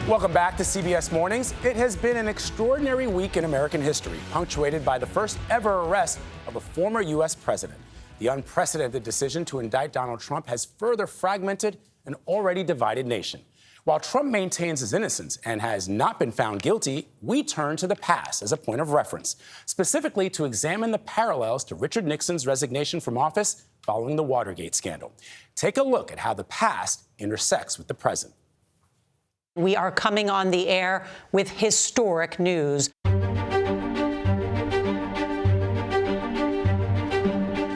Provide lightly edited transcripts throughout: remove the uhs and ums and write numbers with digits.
Welcome back to CBS Mornings. It has been an extraordinary week in American history, punctuated by the first ever arrest of a former U.S. president. The unprecedented decision to indict Donald Trump has further fragmented an already divided nation. While Trump maintains his innocence and has not been found guilty, we turn to the past as a point of reference, specifically to examine the parallels to Richard Nixon's resignation from office following the Watergate scandal. Take a look at how the past intersects with the present. We are coming on the air with historic news.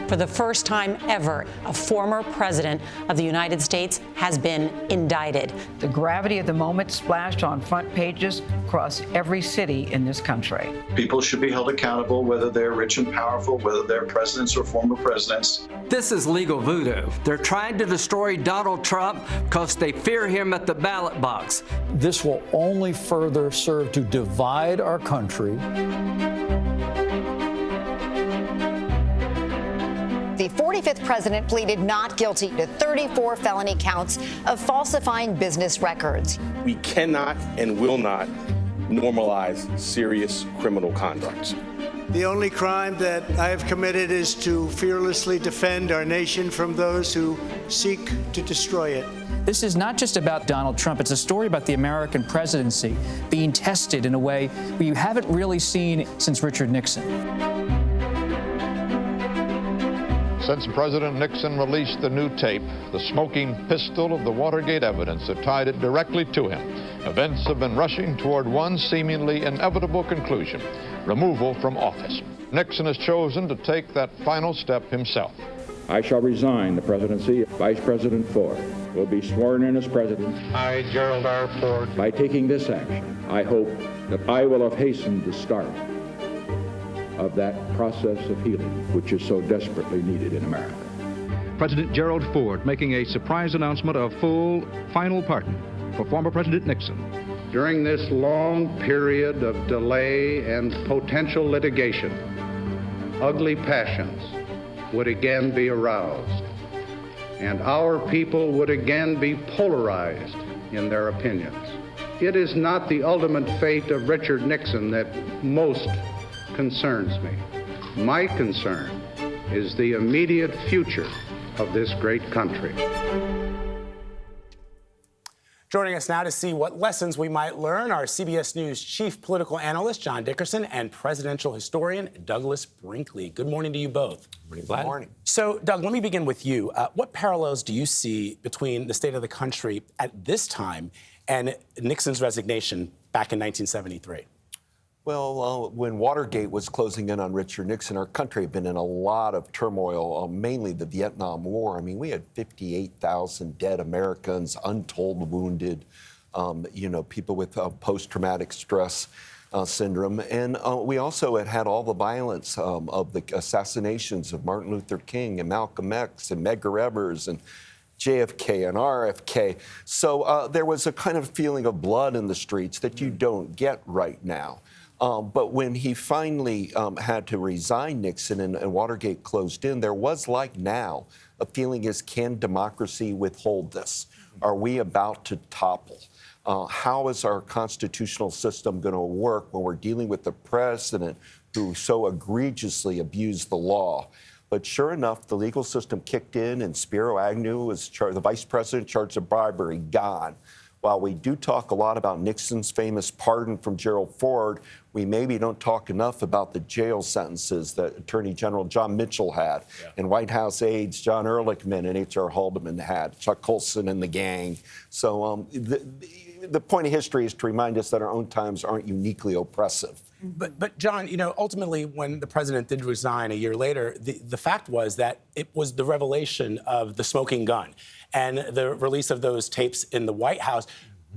For the first time ever, a former president of the United States has been indicted. The gravity of the moment splashed on front pages across every city in this country. People should be held accountable, whether they're rich and powerful, whether they're presidents or former presidents. This is legal voodoo. They're trying to destroy Donald Trump because they fear him at the ballot box. This will only further serve to divide our country. The 45th president pleaded not guilty to 34 felony counts of falsifying business records. We cannot and will not normalize serious criminal conduct. The only crime that I have committed is to fearlessly defend our nation from those who seek to destroy it. This is not just about Donald Trump. It's a story about the American presidency being tested in a way we haven't really seen since Richard Nixon. Since President Nixon released the new tape, the smoking pistol of the Watergate evidence that tied it directly to him, events have been rushing toward one seemingly inevitable conclusion: removal from office. Nixon has chosen to take that final step himself. I shall resign the presidency. Vice President Ford will be sworn in as president. I, Gerald R. Ford. By taking this action, I hope that I will have hastened the start of that process of healing which is so desperately needed in America. President Gerald Ford making a surprise announcement of full, final pardon for former President Nixon. During this long period of delay and potential litigation, ugly passions would again be aroused, and our people would again be polarized in their opinions. It is not the ultimate fate of Richard Nixon that most concerns me. My concern is the immediate future of this great country. Joining us now to see what lessons we might learn are CBS News chief political analyst John Dickerson and presidential historian Douglas Brinkley. Good morning to you both. Good morning. So, Doug, let me begin with you. What parallels do you see between the state of the country at this time and Nixon's resignation back in 1973? Well, when Watergate was closing in on Richard Nixon, our country had been in a lot of turmoil, mainly the Vietnam War. I mean, we had 58,000 dead Americans, untold wounded, people with post-traumatic stress syndrome. And we also had all the violence of the assassinations of Martin Luther King and Malcolm X and Medgar Evers and JFK and RFK. So there was a kind of feeling of blood in the streets that you don't get right now. But when he finally had to resign Nixon and Watergate closed in, there was, like now, a feeling is, can democracy withhold this? Are we about to topple? How is our constitutional system going to work when we're dealing with the president who so egregiously abused the law? But sure enough, the legal system kicked in, and Spiro Agnew was the vice president charged of bribery, gone. While we do talk a lot about Nixon's famous pardon from Gerald Ford, we maybe don't talk enough about the jail sentences that Attorney General John Mitchell had, and White House aides John Ehrlichman and H.R. Haldeman had, Chuck Colson and the gang. So the point of history is to remind us that our own times aren't uniquely oppressive. But John, ultimately, when the president did resign a year later, the fact was that it was the revelation of the smoking gun and the release of those tapes in the White House.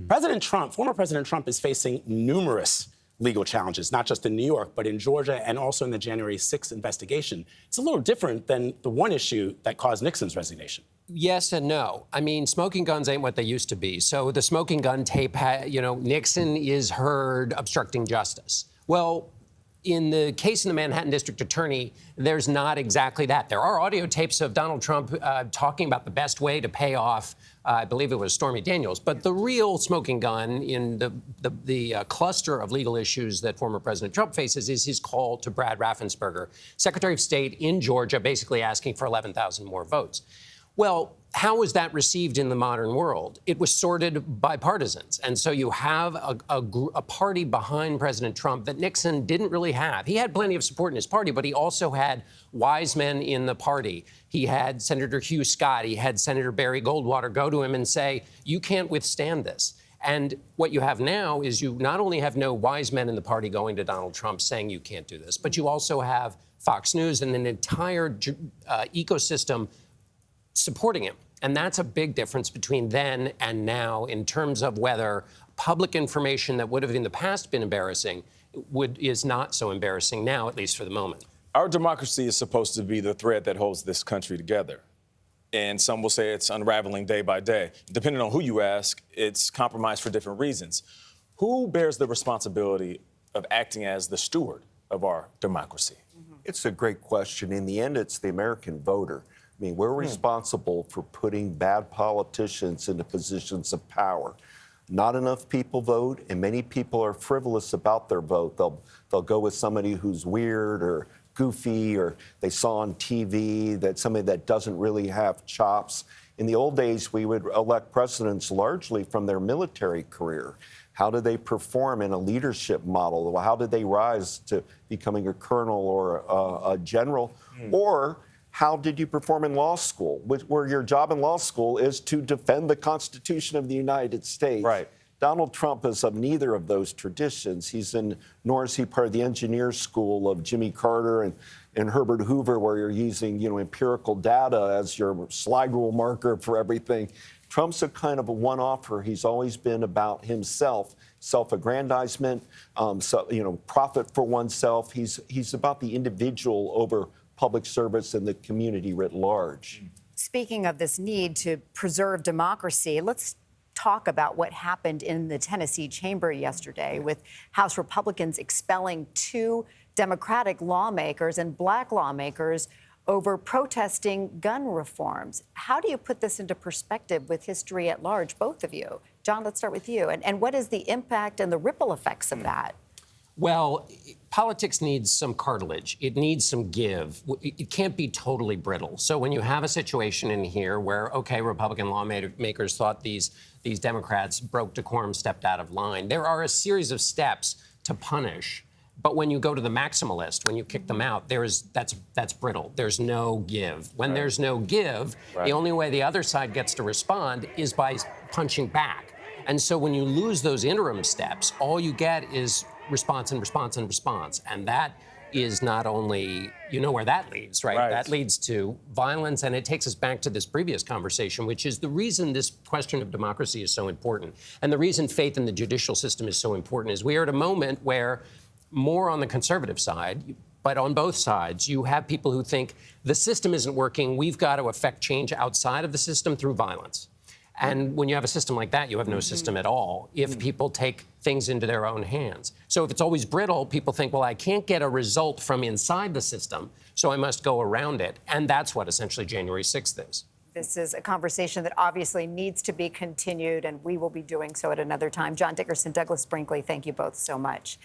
Former President Trump is facing numerous legal challenges, not just in New York, but in Georgia and also in the January 6th investigation. It's a little different than the one issue that caused Nixon's resignation. Yes and no. I mean, smoking guns ain't what they used to be. So the smoking gun tape, Nixon is heard obstructing justice. Well, in the case of the Manhattan District Attorney, there's not exactly that. There are audio tapes of Donald Trump talking about the best way to pay off, I believe it was Stormy Daniels. But the real smoking gun in the cluster of legal issues that former President Trump faces is his call to Brad Raffensperger, Secretary of State in Georgia, basically asking for 11,000 more votes. Well, how was that received in the modern world? It was sorted by partisans. And so you have a party behind President Trump that Nixon didn't really have. He had plenty of support in his party, but he also had wise men in the party. He had Senator Hugh Scott. He had Senator Barry Goldwater go to him and say, you can't withstand this. And what you have now is you not only have no wise men in the party going to Donald Trump saying you can't do this, but you also have Fox News and an entire ecosystem supporting him. And that's a big difference between then and now in terms of whether public information that would have in the past been embarrassing is not so embarrassing now, at least for the moment. Our democracy is supposed to be the thread that holds this country together. And some will say it's unraveling day by day. Depending on who you ask, it's compromised for different reasons. Who bears the responsibility of acting as the steward of our democracy? It's a great question. In the end, it's the American voter. I mean, we're responsible for putting bad politicians into positions of power. Not enough people vote, and many people are frivolous about their vote. They'll go with somebody who's weird or goofy, or they saw on TV that somebody that doesn't really have chops. In the old days, we would elect presidents largely from their military career. How did they perform in a leadership model? How did they rise to becoming a colonel or a general? Or how did you perform in law school, where your job in law school is to defend the Constitution of the United States? Right. Donald Trump is of neither of those traditions. Nor is he part of the engineer school of Jimmy Carter and Herbert Hoover, where you're using, empirical data as your slide rule marker for everything. Trump's a kind of a one-offer. He's always been about himself, self-aggrandizement, profit for oneself. He's about the individual over public service and the community writ large. Speaking of this need to preserve democracy, let's talk about what happened in the Tennessee chamber yesterday with House Republicans expelling 2 Democratic lawmakers and black lawmakers over protesting gun reforms. How do you put this into perspective with history at large, both of you? John, let's start with you. And what is the impact and the ripple effects of that? Well, politics needs some cartilage. It needs some give. It can't be totally brittle. So when you have a situation in here where, okay, Republican lawmakers thought these Democrats broke decorum, stepped out of line, there are a series of steps to punish. But when you go to the maximalist, when you kick them out, that's brittle. There's no give. When there's no give, the only way the other side gets to respond is by punching back. And so when you lose those interim steps, all you get is response and response and response. And that is not only, where that leads, right? That leads to violence. And it takes us back to this previous conversation, which is the reason this question of democracy is so important. And the reason faith in the judicial system is so important is we are at a moment where more on the conservative side, but on both sides, you have people who think the system isn't working. We've got to affect change outside of the system through violence. And when you have a system like that, you have no system at all if people take things into their own hands. So if it's always brittle, people think, well, I can't get a result from inside the system, so I must go around it. And that's what essentially January 6th is. This is a conversation that obviously needs to be continued, and we will be doing so at another time. John Dickerson, Douglas Brinkley, thank you both so much.